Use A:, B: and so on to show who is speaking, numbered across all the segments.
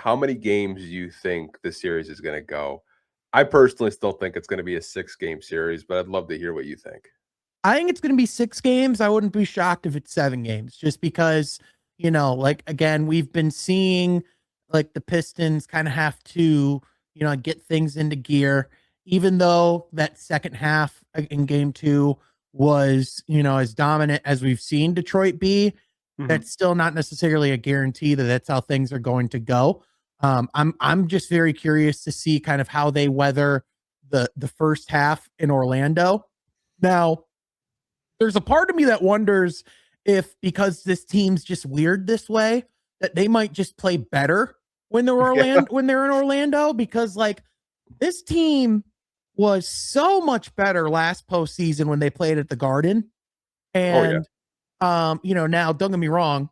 A: how many games do you think the series is going to go? I personally still think it's going to be a 6-game series, but I'd love to hear what you think.
B: I think it's going to be 6 games. I wouldn't be shocked if it's 7 games, just because, like, again, we've been seeing like the Pistons kind of have to, get things into gear, even though that second half in game 2 was, as dominant as we've seen Detroit be.
A: Mhm.
B: That's still not necessarily a guarantee that that's how things are going to go. I'm just very curious to see kind of how they weather the first half in Orlando. Now, there's a part of me that wonders if, because this team's just weird this way, that they might just play better
A: Yeah.
B: when they're in Orlando, because like this team was so much better last postseason when they played at the Garden.
A: Oh, yeah.
B: And now don't get me wrong,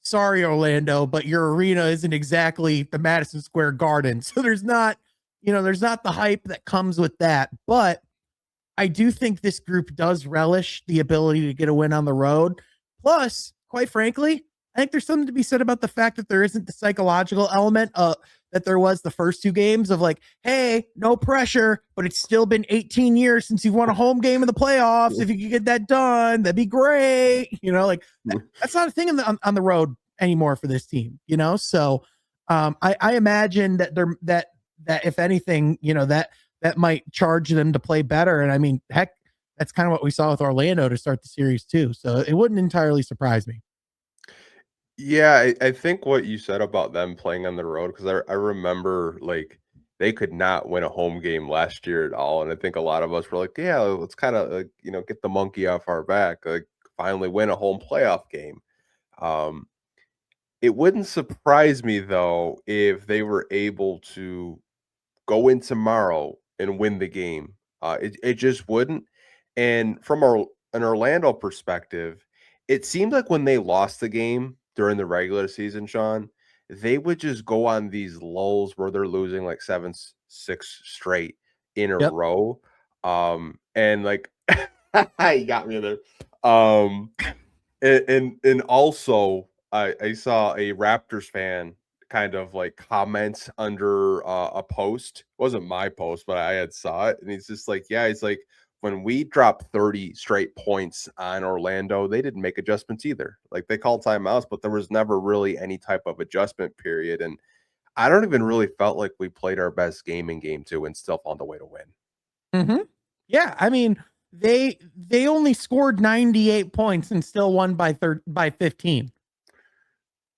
B: sorry Orlando, but your arena isn't exactly the Madison Square Garden. So there's not the hype that comes with that. But I do think this group does relish the ability to get a win on the road. Plus, quite frankly, I think there's something to be said about the fact that there isn't the psychological element that there was the first 2 games of like, hey, no pressure, but it's still been 18 years since you've won a home game in the playoffs. If you could get that done, that'd be great. Like that's not a thing on the road anymore for this team. So I imagine that if anything, that might charge them to play better. And I mean, heck, that's kind of what we saw with Orlando to start the series too. So it wouldn't entirely surprise me.
A: Yeah, I think what you said about them playing on the road, because I remember like they could not win a home game last year at all. And I think a lot of us were like, yeah, let's kind of like, get the monkey off our back, like finally win a home playoff game. Um, it wouldn't surprise me though if they were able to go in tomorrow and win the game. It just wouldn't. And from an Orlando perspective, it seemed like when they lost the game during the regular season, Sean, they would just go on these lulls where they're losing like 7-6 straight in a
B: Yep.
A: row. And like you got me there. Um, and also I saw a Raptors fan kind of like comment under a post. It wasn't my post, but I had saw it, and he's just like, yeah, he's like, when we dropped 30 straight points on Orlando, they didn't make adjustments either. Like they called timeouts, but there was never really any type of adjustment period. And I don't even really felt like we played our best game in game 2 and still found a way to win.
B: Mm-hmm. Yeah, I mean, they only scored 98 points and still won by 15.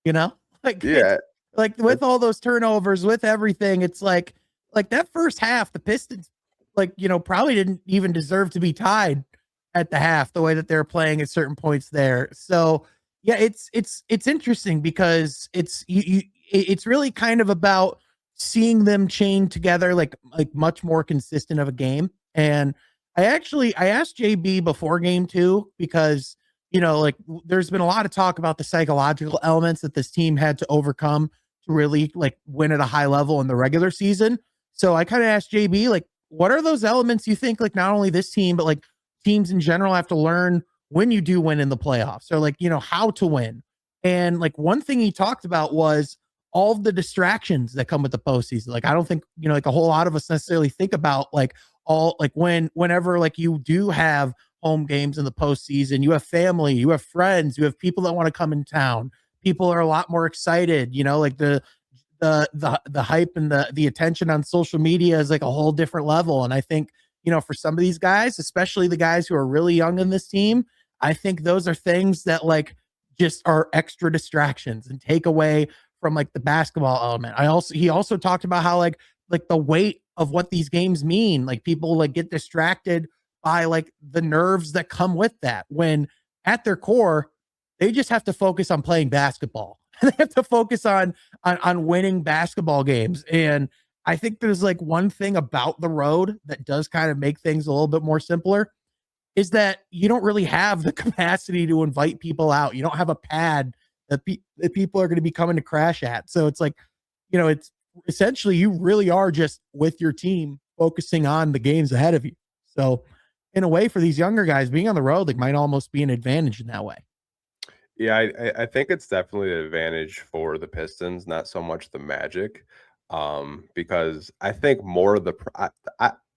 B: You know, like it's
A: Yeah.
B: like with all those turnovers, with everything, it's like that first half, the Pistons, like probably didn't even deserve to be tied at the half the way that they're playing at certain points there. So yeah, it's interesting because it's really kind of about seeing them chain together like much more consistent of a game. And I asked JB before game 2 because like there's been a lot of talk about the psychological elements that this team had to overcome to really like win at a high level in the regular season. So I kind of asked JB, like, what are those elements you think like not only this team, but like teams in general have to learn when you do win in the playoffs, or like, how to win. And like one thing he talked about was all of the distractions that come with the postseason. Like, I don't think, like a whole lot of us necessarily think about like all like whenever like you do have home games in the postseason, you have family, you have friends, you have people that want to come in town. People are a lot more excited, like the hype and the attention on social media is like a whole different level. And I think, for some of these guys, especially the guys who are really young in this team, I think those are things that like just are extra distractions and take away from like the basketball element. He also talked about how like the weight of what these games mean. Like people like get distracted by like the nerves that come with that, when at their core, they just have to focus on playing basketball. They have to focus on winning basketball games. And I think there's like one thing about the road that does kind of make things a little bit more simpler, is that you don't really have the capacity to invite people out. You don't have a pad that people are going to be coming to crash at. So it's like, it's essentially you really are just with your team focusing on the games ahead of you. So in a way, for these younger guys, being on the road like might almost be an advantage in that way.
A: Yeah, I think it's definitely an advantage for the Pistons, not so much the Magic, because I think more of the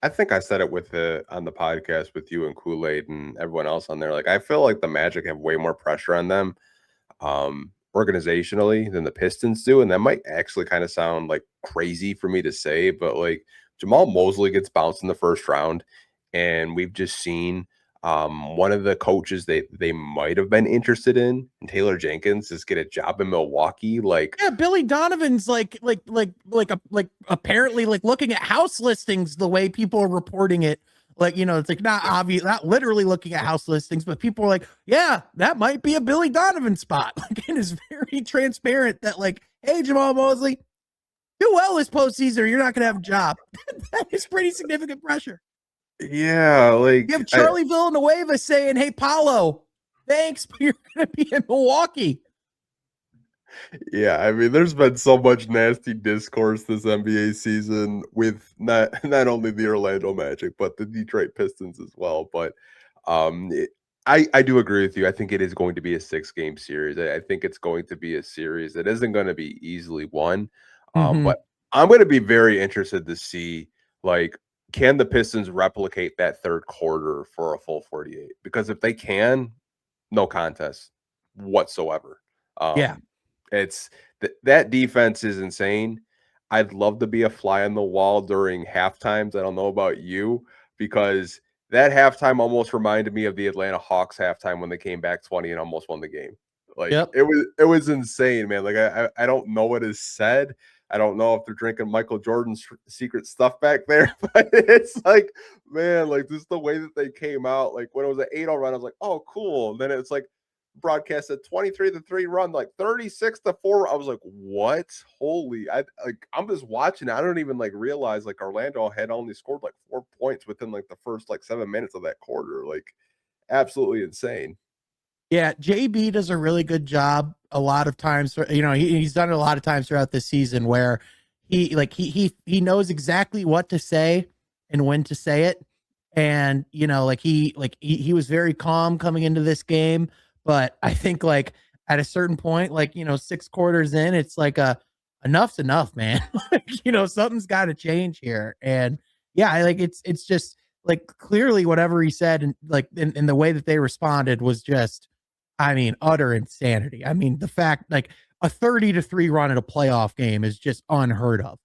A: I think I said it with the on the podcast with you and Kool-Aid and everyone else on there. Like, I feel like the Magic have way more pressure on them organizationally than the Pistons do. And that might actually kind of sound like crazy for me to say, but like Jamal Mosley gets bounced in the first round, and we've just seen one of the coaches they might have been interested in, and Taylor Jenkins, just get a job in Milwaukee. Like,
B: Yeah, Billy Donovan's like apparently like looking at house listings the way people are reporting it. Like, it's like not obvious, not literally looking at house listings, but people are like, yeah, that might be a Billy Donovan spot. Like, it is very transparent that, like, hey, Jamal Mosley, do well this postseason or you're not going to have a job. That is pretty significant pressure.
A: yeah,
B: You
A: like
B: have Charlie Villanueva saying, hey, Paulo, thanks, but you're going to be in Milwaukee.
A: Yeah, I mean, there's been so much nasty discourse this NBA season with not only the Orlando Magic, but the Detroit Pistons as well. But I do agree with you. I think it is going to be a 6 game series. I think it's going to be a series that isn't going to be easily won.
B: Mm-hmm.
A: But I'm going to be very interested to see, like, can the Pistons replicate that third quarter for a full 48? Because if they can, no contest whatsoever.
B: Yeah.
A: Um, it's that defense is insane. I'd love to be a fly on the wall during half times. I don't know about you, because that halftime almost reminded me of the Atlanta Hawks halftime when they came back 20 and almost won the game. Like,
B: Yep.
A: it was insane, man. Like, I don't know what is said. I don't know if they're drinking Michael Jordan's secret stuff back there, but it's like, man, like, just the way that they came out. Like, when it was an 8-0 run, I was like, oh, cool. And then it's like broadcast a 23-3 run, like 36-4. I was like, what? Holy, I'm just watching it. I don't even like realize like Orlando had only scored like 4 points within like the first like 7 minutes of that quarter. Like, absolutely insane.
B: Yeah, JB does a really good job a lot of times. He's done it a lot of times throughout the season where he knows exactly what to say and when to say it. And he was very calm coming into this game, but I think like at a certain point, 6 quarters in, it's like enough's enough, man. Like, something's got to change here. And yeah, like it's just like clearly whatever he said and like in the way that they responded was just, I mean, utter insanity. I mean, the fact like a 30-3 run at a playoff game is just unheard of.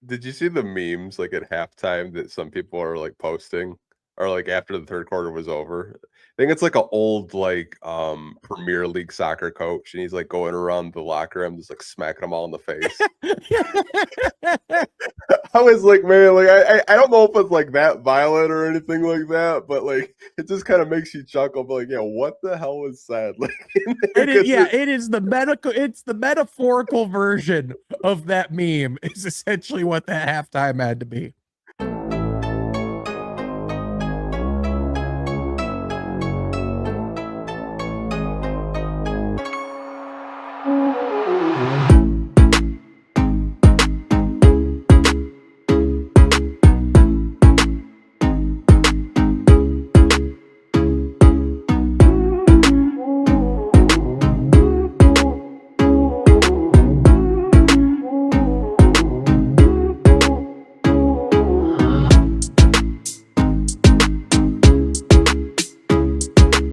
A: Did you see the memes like at halftime that some people are like posting, or like after the third quarter was over? I think it's like an old like Premier League soccer coach, and he's like going around the locker room just like smacking them all in the face. I was like, man, like I don't know if it's like that violent or anything like that, but like it just kind of makes you chuckle. But like, yeah, what the hell was said? Like, in there,
B: It is,
A: 'cause
B: yeah, it is it's the metaphorical version of that meme is essentially what that halftime had to be.